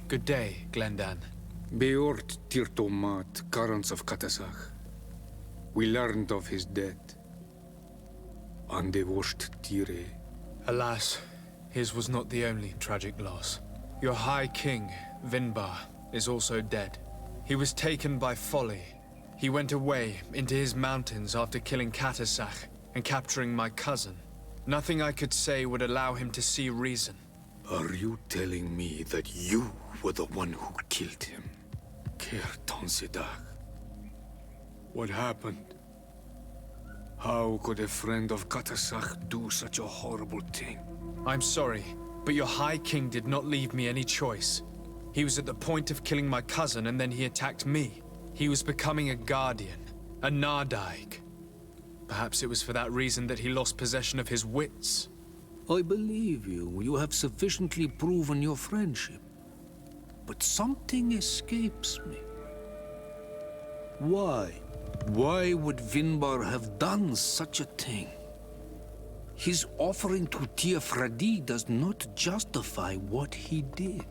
Good day, Glendan. Beort Tirtomat, Karans of Katasach. We learned of his death. Andevosht Tire. Alas, his was not the only tragic loss. Your High King, Vinbar, is also dead. He was taken by folly. He went away into his mountains after killing Katasach and capturing my cousin. Nothing I could say would allow him to see reason. Are you telling me that you were the one who killed him? Kertonsidach. What happened? How could a friend of Katasach do such a horrible thing? I'm sorry, but your High King did not leave me any choice. He was at the point of killing my cousin and then he attacked me. He was becoming a guardian, a Nardaig. Perhaps it was for that reason that he lost possession of his wits. I believe you. You have sufficiently proven your friendship. But something escapes me. Why? Why would Vinbar have done such a thing? His offering to Tiafradi does not justify what he did.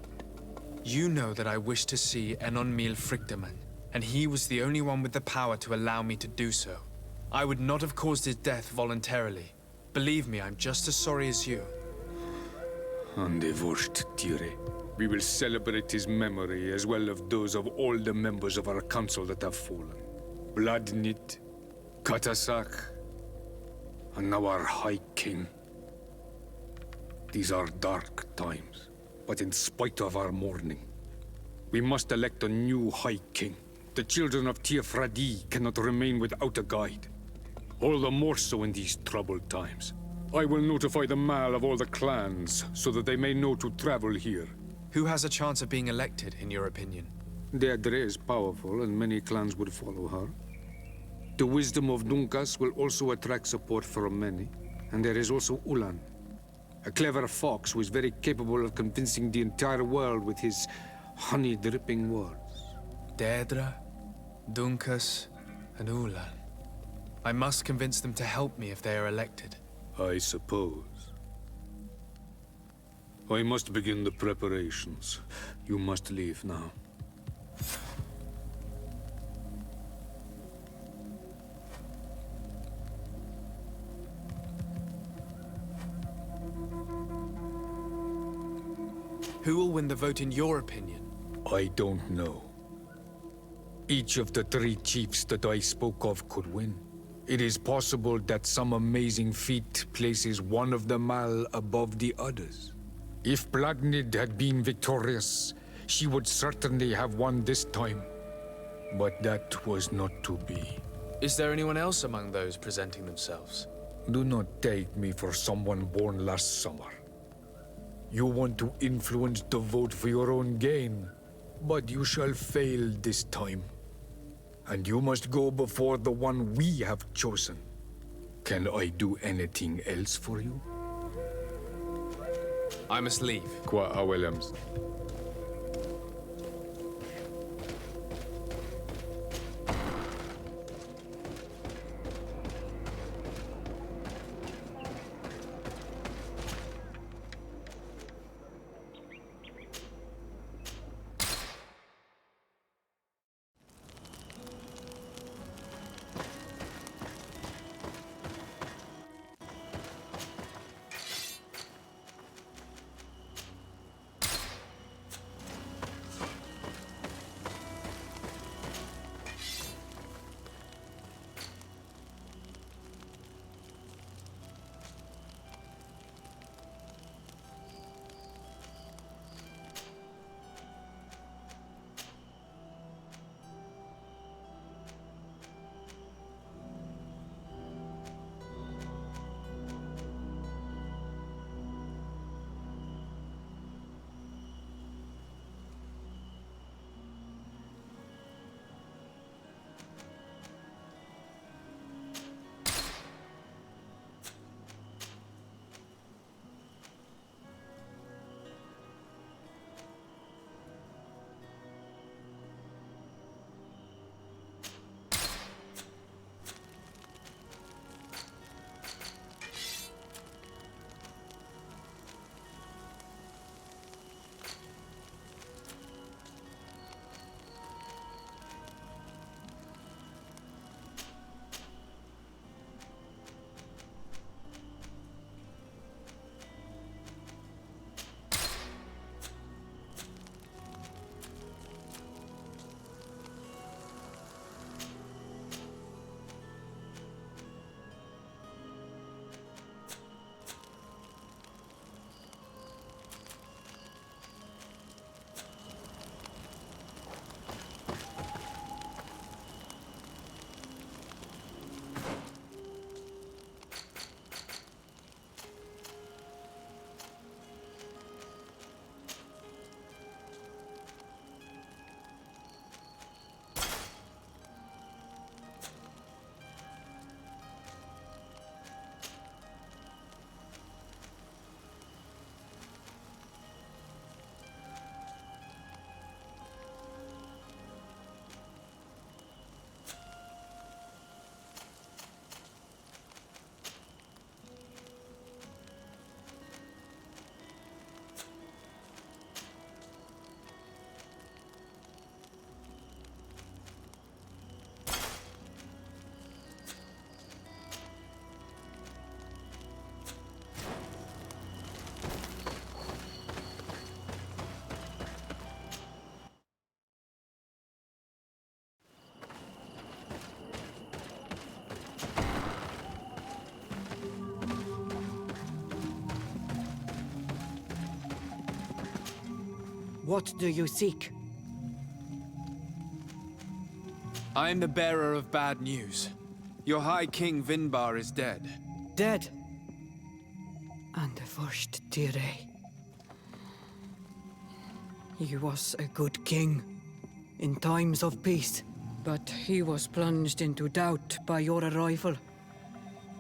You know that I wish to see Enonmil Frichtimen, and he was the only one with the power to allow me to do so. I would not have caused his death voluntarily. Believe me, I'm just as sorry as you. Andevosht Tire. We will celebrate his memory as well as those of all the members of our council that have fallen. Bladnit, Katasach, and now our High King. These are dark times, but in spite of our mourning, we must elect a new High King. The children of Tiafradi cannot remain without a guide. All the more so in these troubled times. I will notify the Mal of all the clans, so that they may know to travel here. Who has a chance of being elected, in your opinion? Deirdre is powerful, and many clans would follow her. The wisdom of Dunkas will also attract support from many. And there is also Ulan, a clever fox who is very capable of convincing the entire world with his honey-dripping words. Deirdre, Dunkas, and Ulan. I must convince them to help me if they are elected. I suppose. I must begin the preparations. You must leave now. Who will win the vote in your opinion? I don't know. Each of the three chiefs that I spoke of could win. It is possible that some amazing feat places one of the Mal above the others. If Blagnid had been victorious, she would certainly have won this time. But that was not to be. Is there anyone else among those presenting themselves? Do not take me for someone born last summer. You want to influence the vote for your own gain, but you shall fail this time. And you must go before the one we have chosen. Can I do anything else for you? I must leave. Qua Williams. What do you seek? I am the bearer of bad news. Your High King Vinbar is dead. Dead? And the Frichtimen. He was a good king in times of peace, but he was plunged into doubt by your arrival.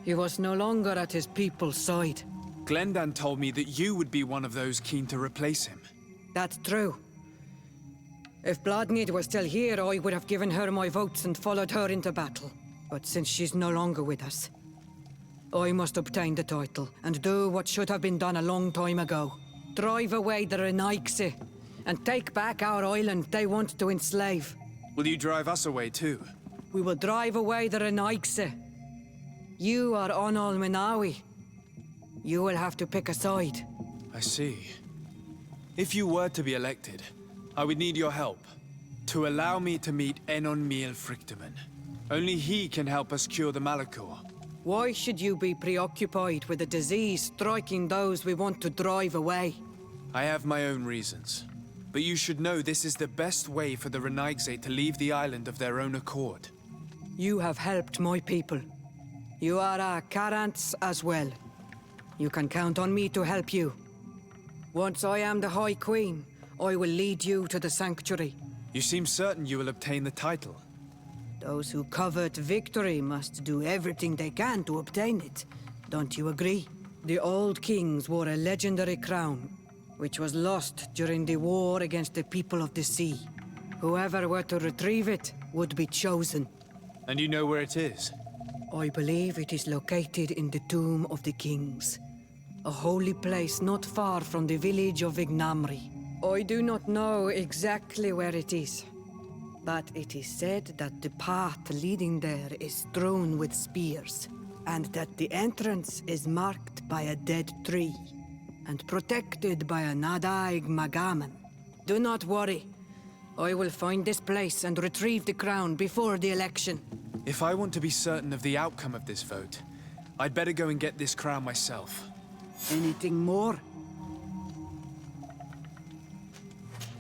He was no longer at his people's side. Glendan told me that you would be one of those keen to replace him. That's true. If Bloodnid was still here, I would have given her my votes and followed her into battle. But since she's no longer with us, I must obtain the title and do what should have been done a long time ago. Drive away the Renaigse and take back our island they want to enslave. Will you drive us away too? We will drive away the Renaigse. You are Onol Menawi. You will have to pick a side. I see. If you were to be elected, I would need your help. To allow me to meet Enon Miel Frichtimen. Only he can help us cure the Malachor. Why should you be preoccupied with a disease striking those we want to drive away? I have my own reasons. But you should know this is the best way for the Renaigse to leave the island of their own accord. You have helped my people. You are our Karants as well. You can count on me to help you. Once I am the High Queen, I will lead you to the sanctuary. You seem certain you will obtain the title. Those who covet victory must do everything they can to obtain it. Don't you agree? The old kings wore a legendary crown, which was lost during the war against the people of the sea. Whoever were to retrieve it would be chosen. And you know where it is? I believe it is located in the Tomb of the Kings, a holy place not far from the village of Ignamri. I do not know exactly where it is, but it is said that the path leading there is strewn with spears, and that the entrance is marked by a dead tree, and protected by a Nadaig Magaman. Do not worry. I will find this place and retrieve the crown before the election. If I want to be certain of the outcome of this vote, I'd better go and get this crown myself. Anything more?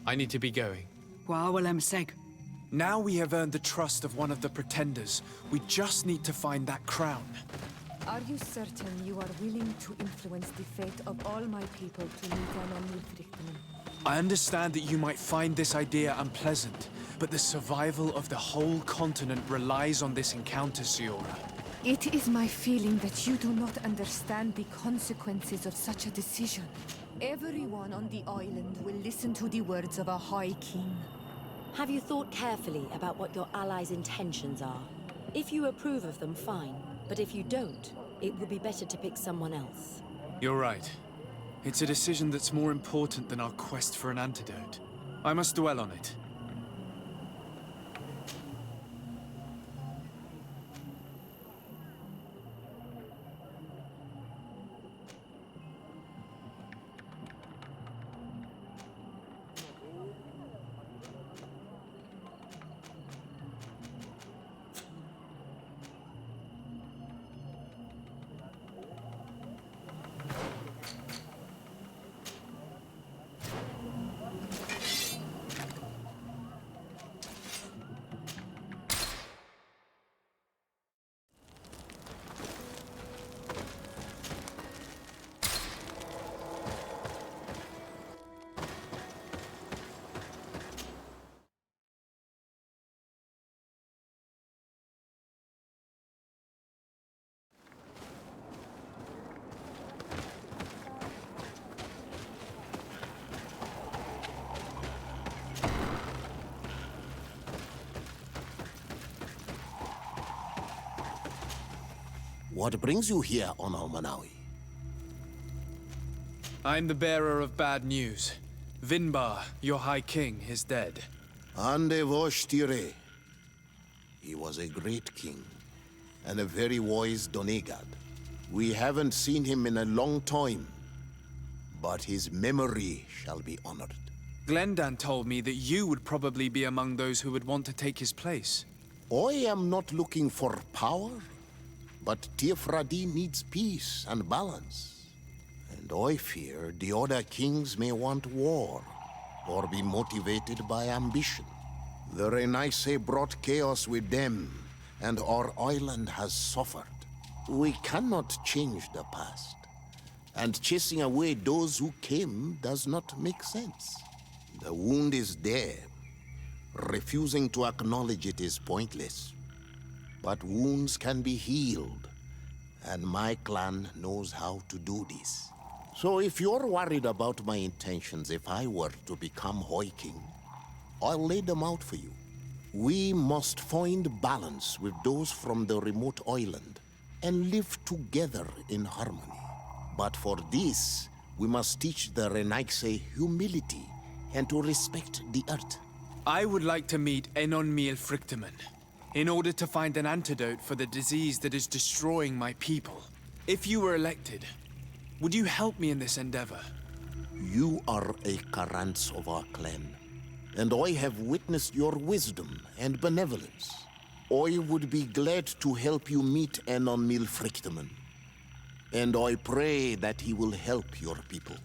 I need to be going. Seg. Now we have earned the trust of one of the pretenders. We just need to find that crown. Are you certain you are willing to influence the fate of all my people to meet Enon Frichtimen? I understand that you might find this idea unpleasant, but the survival of the whole continent relies on this encounter, Siora. It is my feeling that you do not understand the consequences of such a decision. Everyone on the island will listen to the words of a High King. Have you thought carefully about what your allies' intentions are? If you approve of them, fine. But if you don't, it would be better to pick someone else. You're right. It's a decision that's more important than our quest for an antidote. I must dwell on it. What brings you here, Onol Menawi? I'm the bearer of bad news. Vinbar, your High King, is dead. Ande Voshtire. He was a great king, and a very wise Donegad. We haven't seen him in a long time, but his memory shall be honored. Glendan told me that you would probably be among those who would want to take his place. I am not looking for power, but Tiefradi needs peace and balance. And I fear the other kings may want war. or be motivated by ambition. The Renaissance brought chaos with them, and our island has suffered. We cannot change the past, and chasing away those who came does not make sense. The wound is there. Refusing to acknowledge it is pointless. But wounds can be healed, and my clan knows how to do this. So if you're worried about my intentions if I were to become Hoi King, I'll lay them out for you. We must find balance with those from the remote island and live together in harmony. But for this, we must teach the Renaissance humility and to respect the earth. I would like to meet Enonmiel Frichtimen in order to find an antidote for the disease that is destroying my people. If you were elected, would you help me in this endeavor? You are a Karants of our clan, and I have witnessed your wisdom and benevolence. I would be glad to help you meet Enonmiel Frichtimen, and I pray that he will help your people.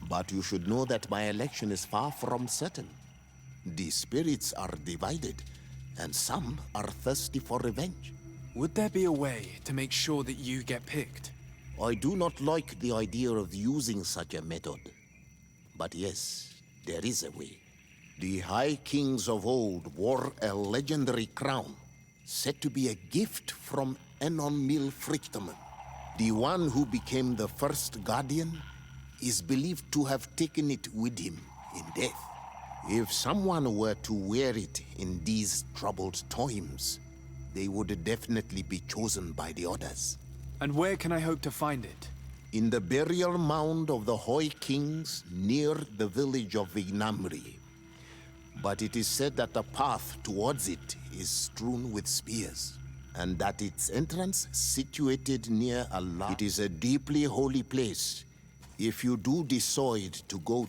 But you should know that my election is far from certain. The spirits are divided, and some are thirsty for revenge. Would there be a way to make sure that you get picked? I do not like the idea of using such a method. But yes, there is a way. The High Kings of old wore a legendary crown, said to be a gift from Enonmiel Frichtimen. The one who became the first guardian is believed to have taken it with him in death. If someone were to wear it in these troubled times, they would definitely be chosen by the others. And where can I hope to find it? In the burial mound of the Hoi Kings near the village of Vignamri. But it is said that the path towards it is strewn with spears, and that its entrance situated near Allah. It is a deeply holy place. If you do decide to go...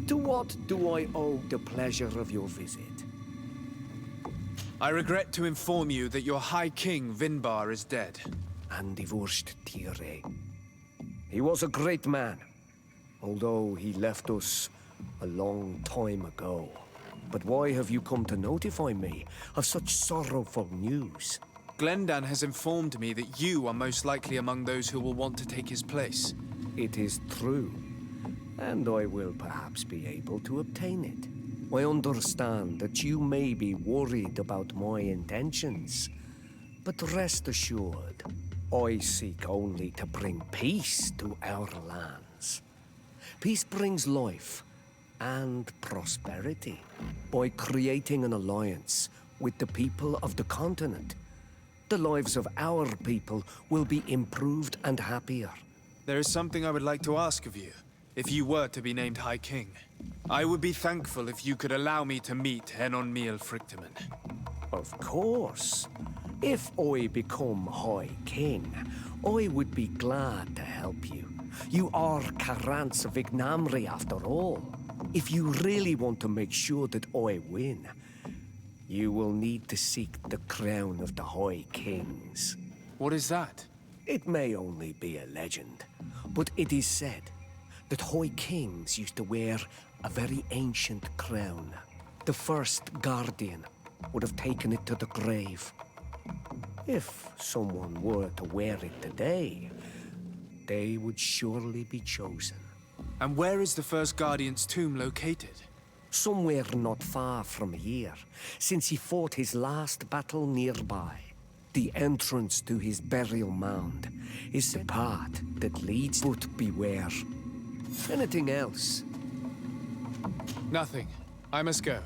To what do I owe the pleasure of your visit? I regret to inform you that your High King, Vinbar, is dead. And divorced Tire. He was a great man, although he left us a long time ago. But why have you come to notify me of such sorrowful news? Glendan has informed me that you are most likely among those who will want to take his place. It is true, and I will perhaps be able to obtain it. I understand that you may be worried about my intentions, but rest assured, I seek only to bring peace to our lands. Peace brings life and prosperity by creating an alliance with the people of the continent. The lives of our people will be improved and happier. There is something I would like to ask of you, if you were to be named High King. I would be thankful if you could allow me to meet Enonmiel Frichtimen. Of course. If I become High King, I would be glad to help you. You are Karants of Vignamri after all. If you really want to make sure that I win, you will need to seek the crown of the High Kings. What is that? It may only be a legend, but it is said that High Kings used to wear a very ancient crown. The first guardian would have taken it to the grave. If someone were to wear it today, they would surely be chosen. And where is the first Guardian's tomb located? Somewhere not far from here, since he fought his last battle nearby. The entrance to his burial mound is the path that leads, but beware. Anything else? Nothing. I must go.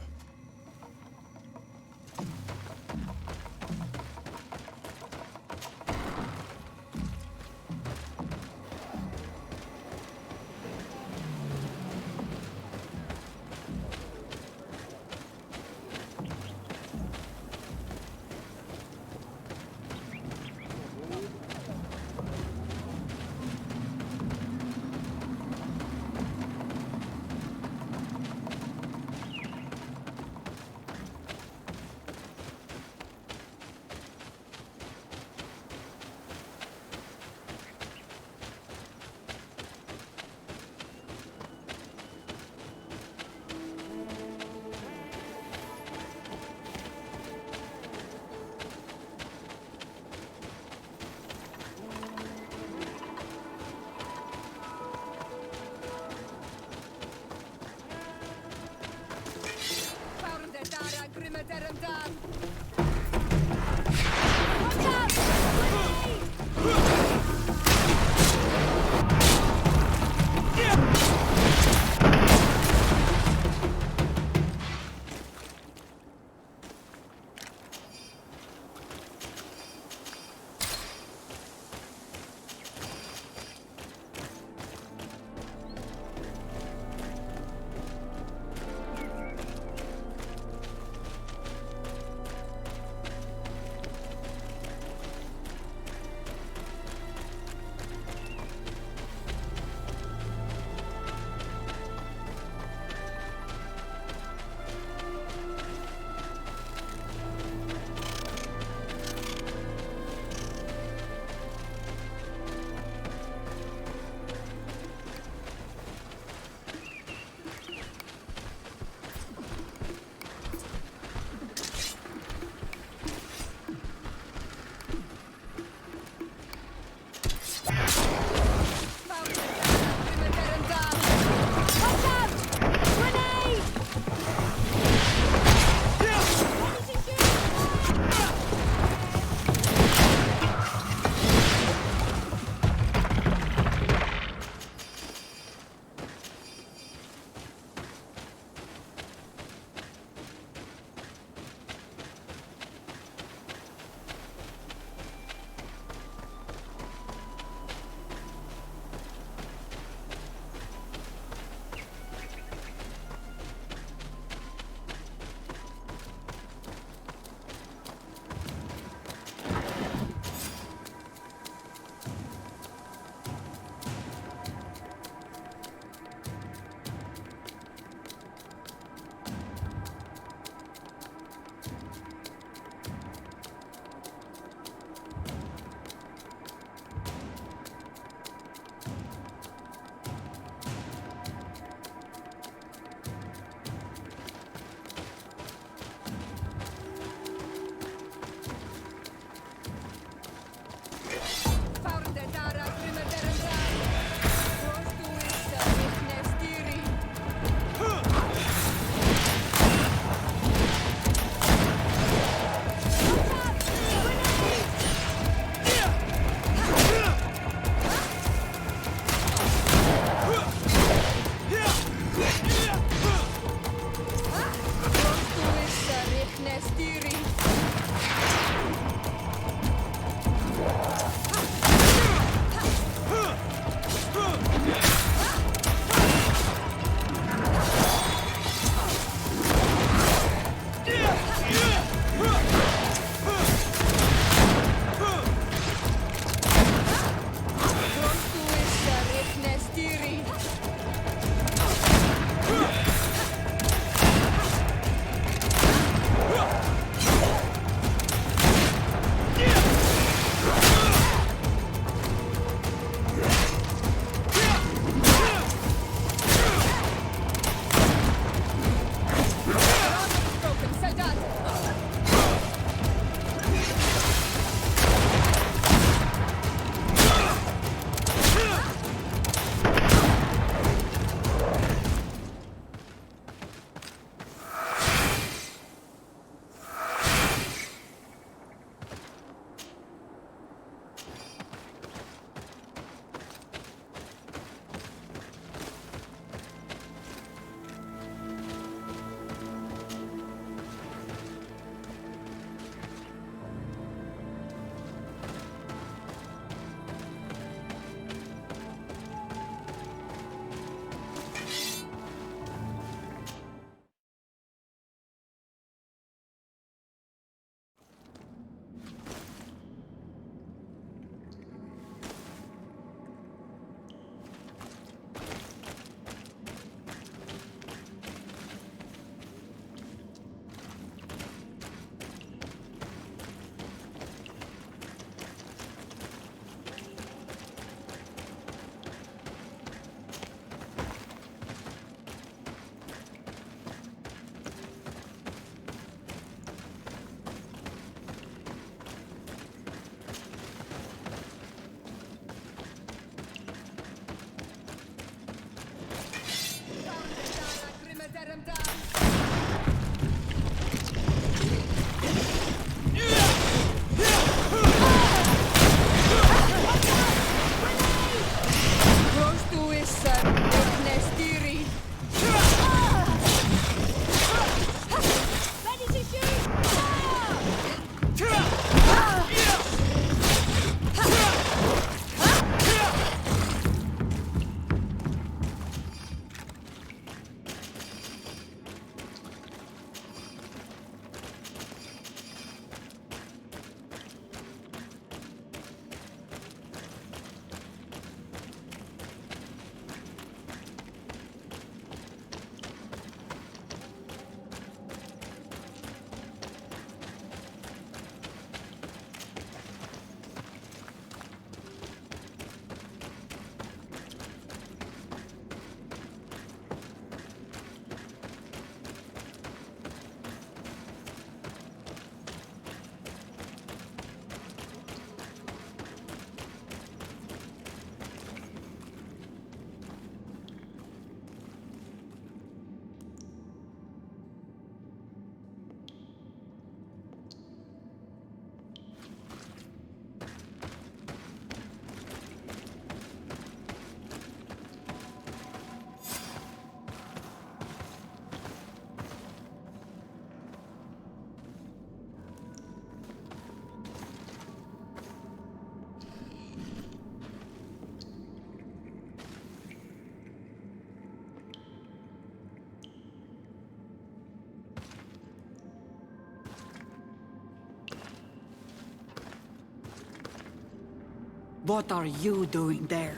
What are you doing there?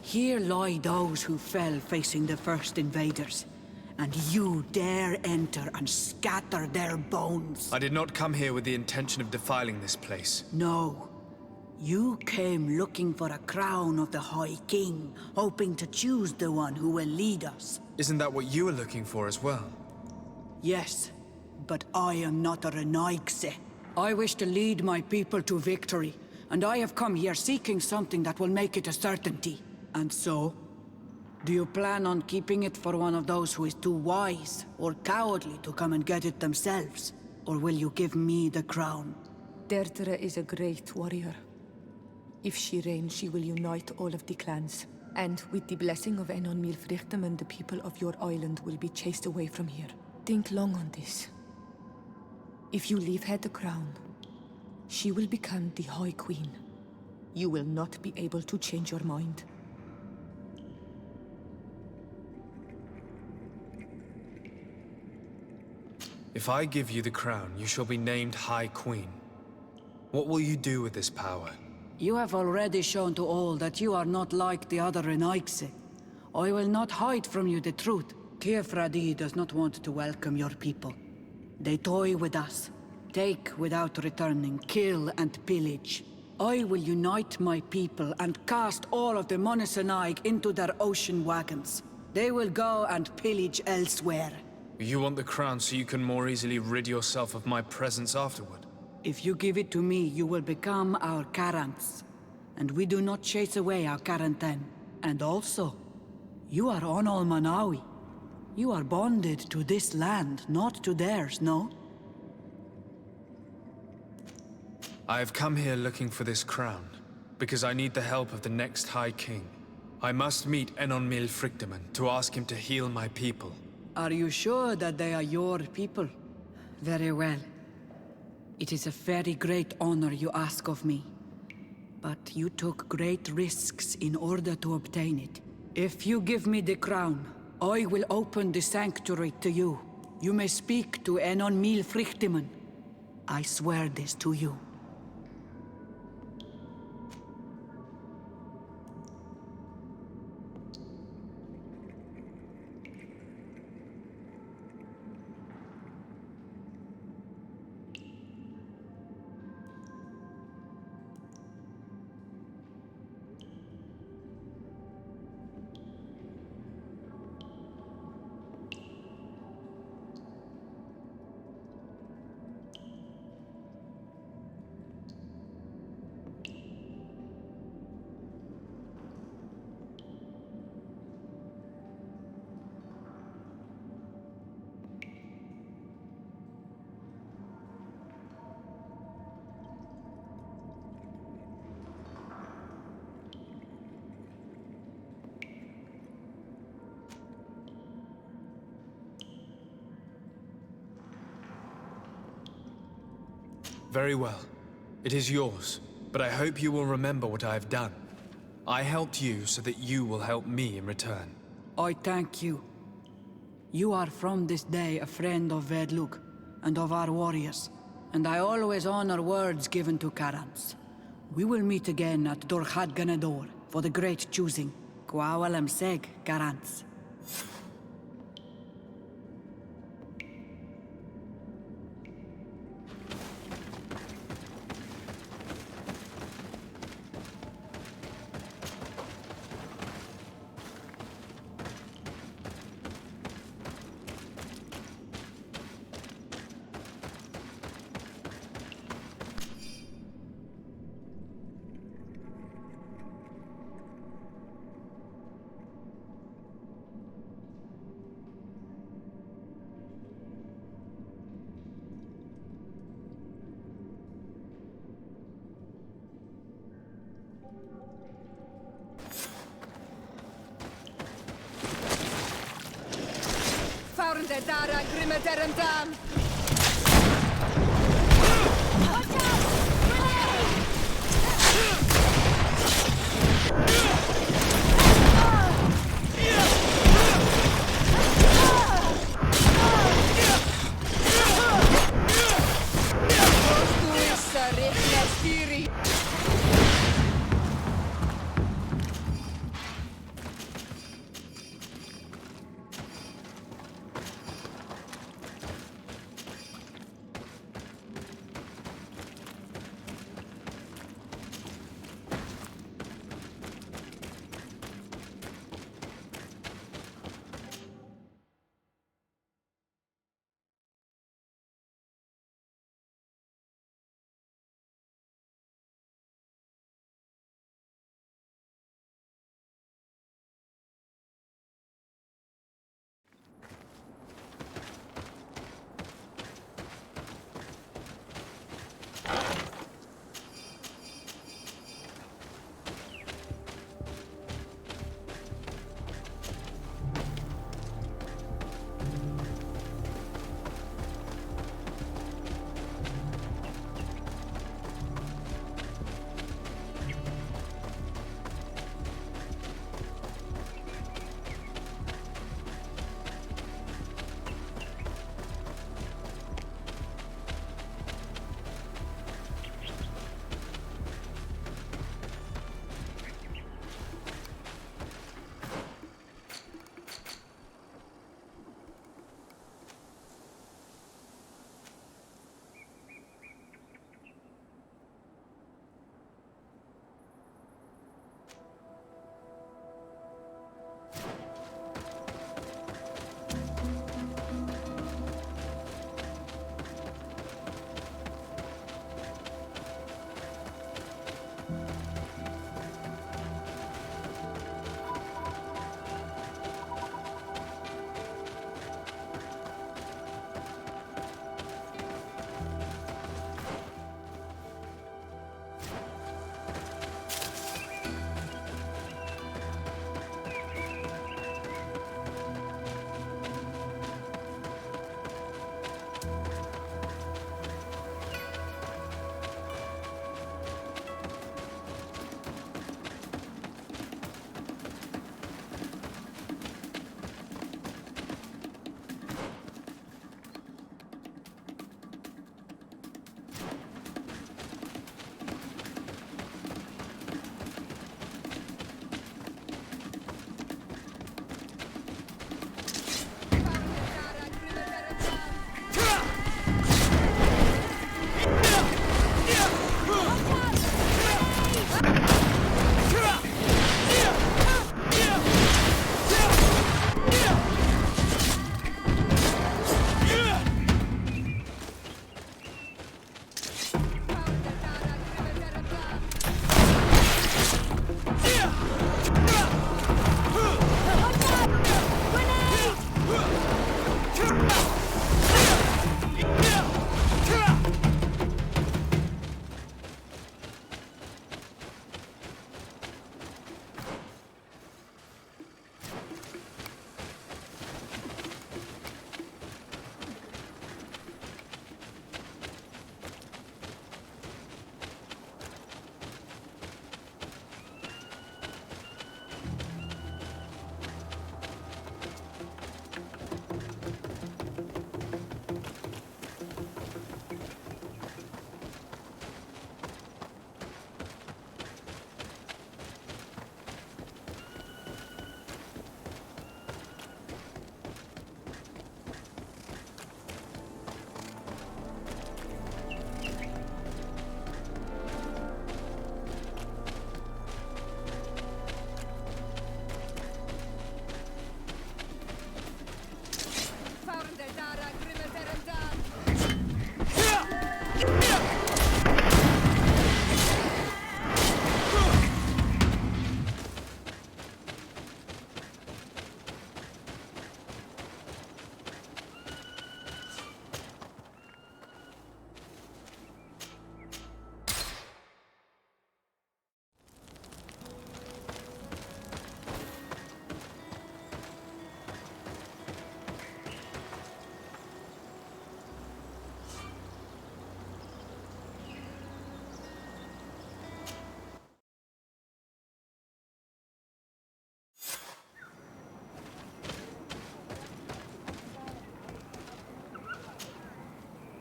Here lie those who fell facing the first invaders. And you dare enter and scatter their bones. I did not come here with the intention of defiling this place. No. You came looking for a crown of the High King, hoping to choose the one who will lead us. Isn't that what you were looking for as well? Yes, but I am not a Renaigse. I wish to lead my people to victory, and I have come here seeking something that will make it a certainty. And so, do you plan on keeping it for one of those who is too wise or cowardly to come and get it themselves? Or will you give me the crown? Deirdre is a great warrior. If she reigns, she will unite all of the clans. And with the blessing of Enon Frichtimen, the people of your island will be chased away from here. Think long on this. If you leave her the crown, she will become the High Queen. You will not be able to change your mind. If I give you the crown, you shall be named High Queen. What will you do with this power? You have already shown to all that you are not like the other Renaigse. I will not hide from you the truth. Kefradi does not want to welcome your people. They toy with us, take without returning, kill and pillage. I will unite my people and cast all of the Monesenaig into their ocean wagons. They will go and pillage elsewhere. You want the crown so you can more easily rid yourself of my presence afterward? If you give it to me, you will become our Karants. And we do not chase away our Karanten. And also, you are Onol Manawi. You are bonded to this land, not to theirs, no? I have come here looking for this crown, because I need the help of the next High King. I must meet Enon Frichtimen to ask him to heal my people. Are you sure that they are your people? Very well. It is a very great honor you ask of me. But you took great risks in order to obtain it. If you give me the crown, I will open the sanctuary to you. You may speak to Enon Frichtimen. I swear this to you. Very well. It is yours, but I hope you will remember what I have done. I helped you so that you will help me in return. I thank you. You are from this day a friend of Vedlug and of our warriors, and I always honor words given to Karants. We will meet again at Dorchad Ganador for the great choosing. Kwawalam Seg, Karants. Farnde dara grimme derem dam! Watch out! Grenade!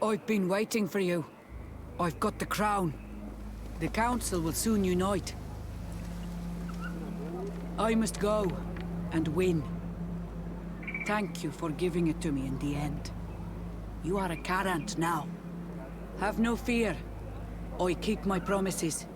I've been waiting for you. I've got the crown. The council will soon unite. I must go and win. Thank you for giving it to me in the end. You are a Carant now. Have no fear. I keep my promises.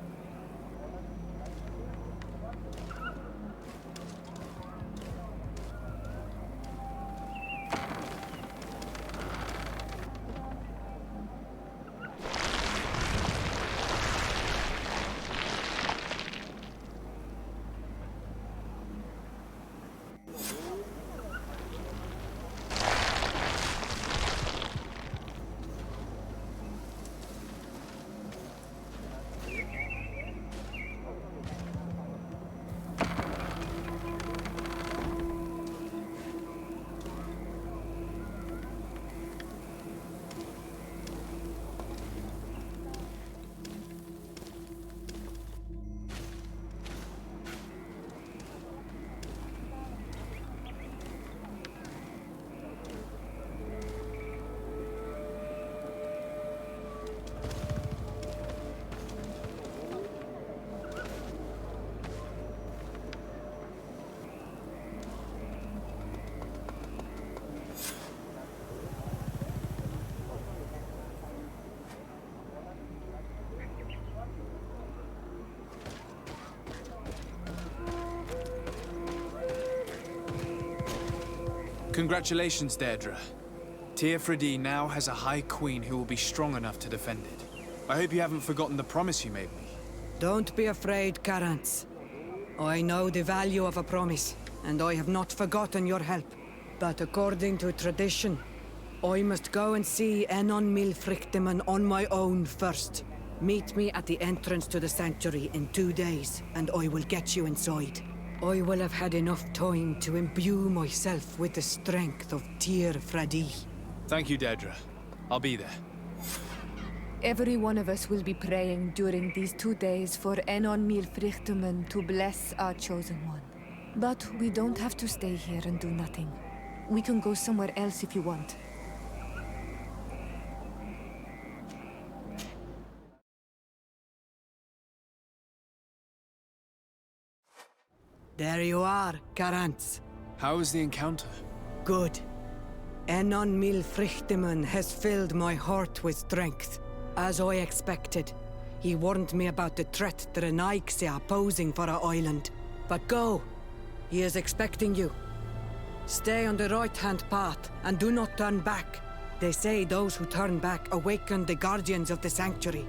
Congratulations, Deirdre. Teirfridi now has a High Queen who will be strong enough to defend it. I hope you haven't forgotten the promise you made me. Don't be afraid, Carants. I know the value of a promise, and I have not forgotten your help. But according to tradition, I must go and see Enon Mil Frichtimen on my own first. Meet me at the entrance to the sanctuary in 2 days, and I will get you inside. I will have had enough time to imbue myself with the strength of Teirfridi. Thank you, Deirdre. I'll be there. Every one of us will be praying during these 2 days for Enon Mil Frichtimen to bless our chosen one. But we don't have to stay here and do nothing. We can go somewhere else if you want. There you are, Carants. How was the encounter? Good. Enon Mil Frichtimen has filled my heart with strength. As I expected, he warned me about the threat the Renaigse are posing for our island. But go! He is expecting you. Stay on the right-hand path and do not turn back. They say those who turn back awaken the guardians of the sanctuary.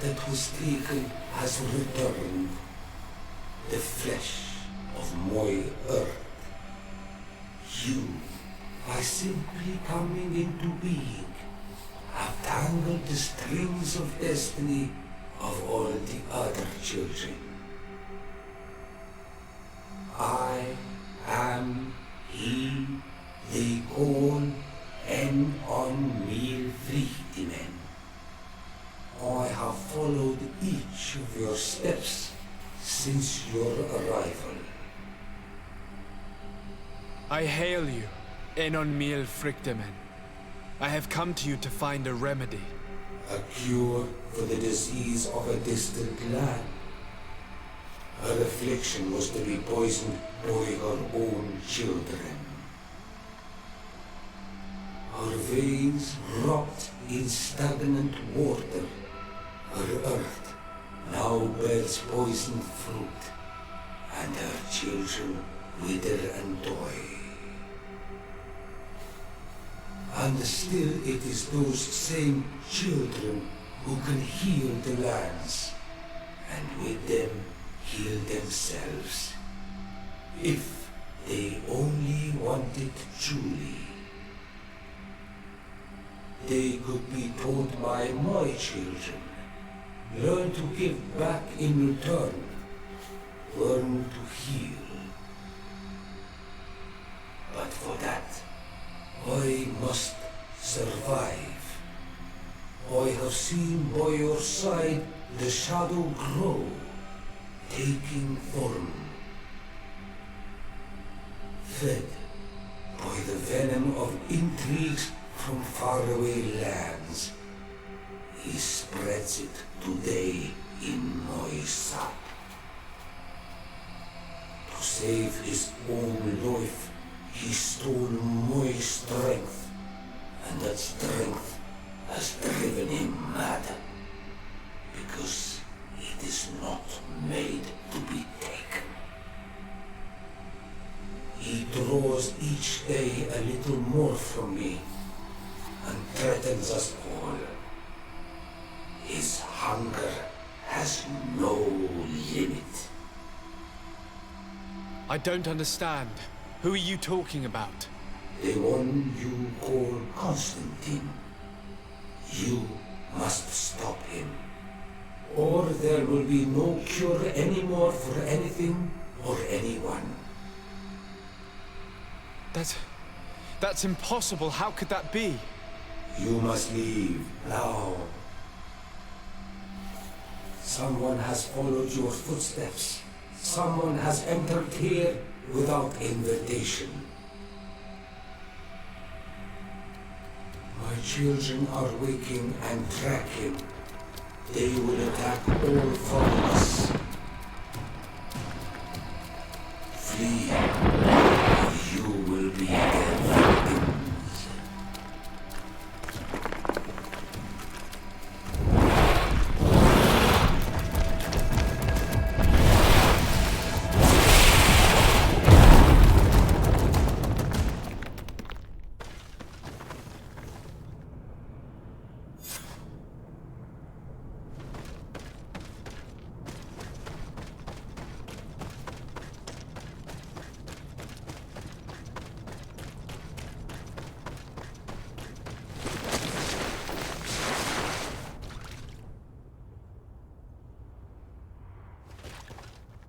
that was taken has returned. The flesh of my earth. You, by simply coming into being, have tangled the strings of destiny of all the other children. I am he they call Enonmil Frichtimen. I have followed each of your steps since your arrival. I hail you, Enonmil Frichtimen. I have come to you to find a remedy. A cure for the disease of a distant land. Her affliction was to be poisoned by her own children. Her veins rot in stagnant water. Her earth now bears poisoned fruit, and her children wither and die. And still it is those same children who can heal the lands, and with them heal themselves, if they only want it truly. They could be taught by my children, learn to give back in return, learn to heal. But for that, I must survive. I have seen by your side the shadow grow, taking form. Fed by the venom of intrigues from faraway lands, he spreads it today in my sap. To save his own life, he stole my strength, and that strength has driven him mad, because it is not made to be taken. He draws each day a little more from me, and threatens us all. His hunger has no limit. I don't understand. Who are you talking about? The one you call Constantine. You must stop him, or there will be no cure anymore for anything or anyone. That's impossible. How could that be? You must leave now. Someone has followed your footsteps. Someone has entered here without invitation. My children are waking and tracking. They will attack all foreigners. Flee, or you will be their victims.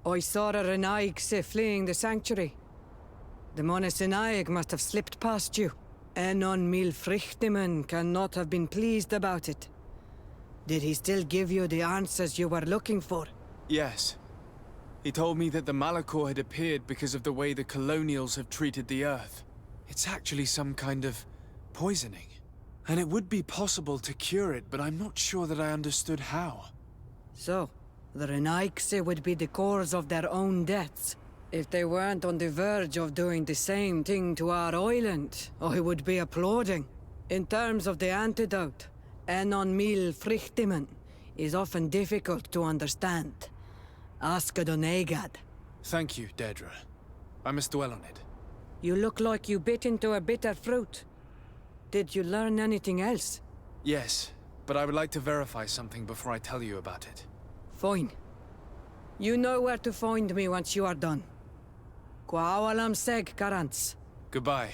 I saw a Renaig fleeing the sanctuary. The Monasenaig must have slipped past you. Enonmil Frichtimen cannot have been pleased about it. Did he still give you the answers you were looking for? Yes. He told me that the Malachor had appeared because of the way the colonials have treated the Earth. It's actually some kind of poisoning. And it would be possible to cure it, but I'm not sure that I understood how. So, the Renaigse would be the cause of their own deaths. If they weren't on the verge of doing the same thing to our island, I would be applauding. In terms of the antidote, Enonmil Frichtimen is often difficult to understand. Ask Donegad. Thank you, Dedra. I must dwell on it. You look like you bit into a bitter fruit. Did you learn anything else? Yes. but I would like to verify something before I tell you about it. Fine. You know where to find me once you are done. Kuawalam seg, Karants. Goodbye.